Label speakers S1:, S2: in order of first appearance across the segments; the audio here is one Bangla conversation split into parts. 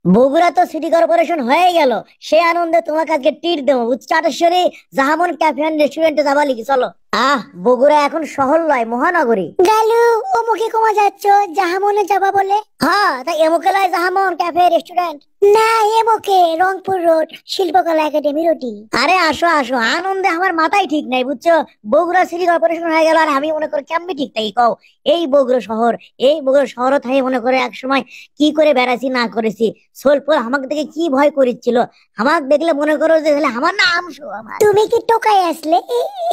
S1: বগুড়া তো সিটি কর্পোরেশন হয়ে গেল, সে আনন্দে তোমাকে আজকে ট্রিট দেবো বুঝছো। চাটেশ্বরী জাহামন ক্যাফে এন্ড রেস্টুরেন্টে যাবা লিখি চলো। বগুড়া এখন শহর লয়, মহানগরী। গালু ও মুখে কমা যাচ্ছ, জাহামনে যাবা বলে? হ্যাঁ, তাই এমুকে লয় জাহামন ক্যাফে রেস্টুরেন্ট। না, এমুকে রংপুর রোড শিল্পকলা একাডেমি রোডি। আরে আসো আসো, আনন্দে আমার মাথায় ঠিক নাই বুঝছো। বগুড়া সিটি কর্পোরেশন হয়ে গেল আর আমি মনে করি কেমনি ঠিক তাই কও। এই বগুড়া শহর, এই বগুড়া শহর থাই মনে করে এক সময় কি করে বেড়াছি না করেছি। সোলপুর আমাকে দেখে কি ভয় করেছিল, আমাকে দেখলে মনে করো যে আমার নাম আমার। তুমি কি টোকাই আসলে?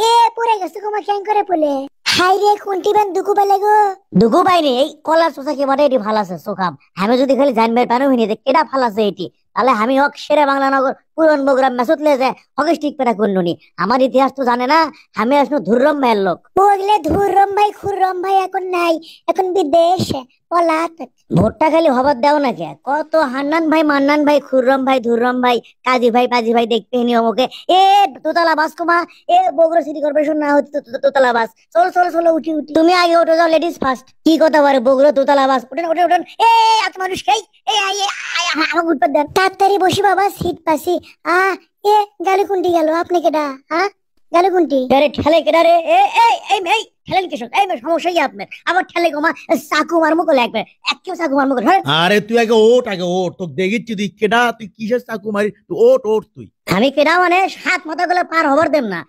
S1: এ পড়ে গেছে তোমার ক্যাং করে বলে। হাই রে কোনটি বেন দুকু পালে গো? দুকু পাইনি, এই কলার চোষা কি বটে এটি ভাল আছে সোখাম। আমি যদি খালি জানবে পানো হইনি যে কেডা ভাল আছে এটি, তাহলে আমি হক শেরে বাংলা নগর পুরন বগুড়া মেসুত লে যায় হকে ঠিক পেরা করলুনি। আমার ইতিহাস তো জানে না, আমি আসলে ধুররম ভাইয়ের লোক। বগলে ধুররম ভাই খুররম ভাই এখন নাই, এখন বিদেশে পলাত। ভোটটা খালি হবার দাও না কে, কত হান্নান ভাই মান্নান ভাই খুররম ভাই ধুররম ভাই কাজী ভাই পাজি ভাই দেখতে নি অমুকে। এ দোতলা বাস কুমা, এ বগুড়া সিটি কর্পোরেশন না হচ্ছে দোতলা বাস। চলো চলো চলো উঠি উঠি, তুমি আগে ওঠো যাও লেডিস ফার্স্ট। কি কথা বলে বগুড়া দোতলা বাস, উঠেন উঠেন উঠেন। এত মানুষ খাই, আমাকে উঠতে দেন তাড়াতাড়ি বসি বাবা সিট পাসি। এ গালি কুন্টি গেল আপনি কেডা? গালি কুন্টি আরে ঠেলে কেডা রে? এই ঠেলেন কিসব? এই সমস্যা কি আপনার? আবার ঠেলে গোমা চাকু মারমু কলে একবার এককেও চাকু মারমু কলে।
S2: আরে তুই আগে ওঠ, আগে ওঠ, তোকে দেখিচ্ছি তুই কেডা, তুই কিসের চাকু মারি, তুই ওঠ ওঠ তুই।
S1: আমি কেডা মানে সাত মাথা গুলো পার হবার দেব না।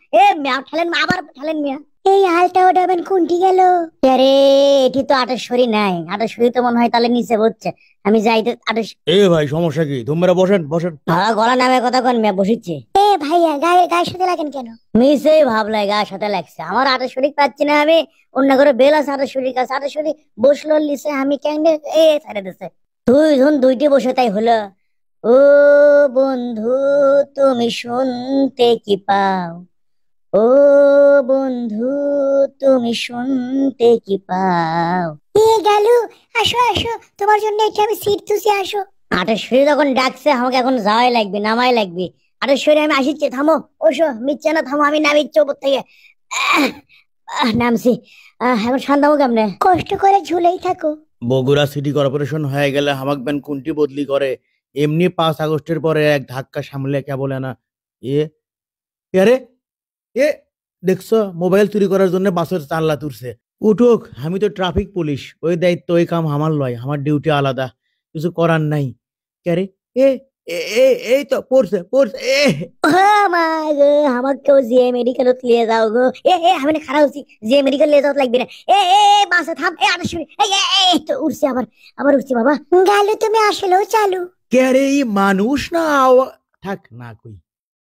S1: মিয়া ঠেলেন, আবার ঠেলেন মিয়া। এই হালটা ওঠাবেন কোনটি গেল? আরে এটি তো আটেশ্বরী নাই, আটেশ্বরী তো মনে হয় তাহলে নিচে হচ্ছে। আমি যাই তো
S2: এ ভাই সমস্যা কি? তোমরা বসেন বসেন।
S1: গলা নামে কথা কন মিয়া, বসিচ্ছে। ভাইয়া গায়ের সাথে লাগেন কেন? মিসেই ভাবলাই গায়ের সাথে লাগছে। আমার আটেশ্বরী পাচ্ছি না আমি, অন্য করে বেল আছে আটেশ্বরীর কাছে। আটেশ্বরী বসলো লিসে, আমি কেন ছেড়ে দিছে। তুই ধুন দুইটি বসে তাই হলো। ও বন্ধু তুমি শুনতে কি পাও, ও বন্ধু তুমি শুনতে কি পাও। গেলু আসো আসো, তোমার জন্য এটা আমি সিট তুসি আসো। আটেশ্বরী যখন ডাকছে আমাকে এখন যাওয়াই লাগবে, নামাই লাগবে। আটেশ্বরী আমি আসিচ্ছি, থামো। ওসো মিচ্ছে না, থামো, আমি নামিচ্ছি ওপর থেকে। নামছি। এখন শান্তামো কেমনে? কষ্ট করে ঝুলেই থাকো।
S2: বগুড়া সিটি কর্পোরেশন হয়ে গেলে হামাক ব্যান কোনটি বদলি করে? এমনি 5 আগস্টের পরে এক ধাক্কা সামলে কে বলে না। এ আরে এ দেখছো মোবাইল চুরি করার জন্য বাসের চাল্লা তুলছে। উঠুক, আমি তো ট্রাফিক পুলিশ, ওই দায়িত্ব ওই কাম আমার লয়, আমার ডিউটি আলাদা, কিছু করার নাই। কে এ এই তো পড়ছে পড়ছে।
S1: আমাকে কেউ জিএ মেডিকেলত লিয়ে যাও গো। আমি না খারাপ হচ্ছি, জিএ মেডিকেল লিয়ে যাওয়া লাগবে না। বাসে থাম। আটেশ্বরী এই তো উঠছি, আবার আবার উঠছি বাবা। গালু তুমি আসলেও চালু।
S2: কে রে, মানুষ না থাক না কই।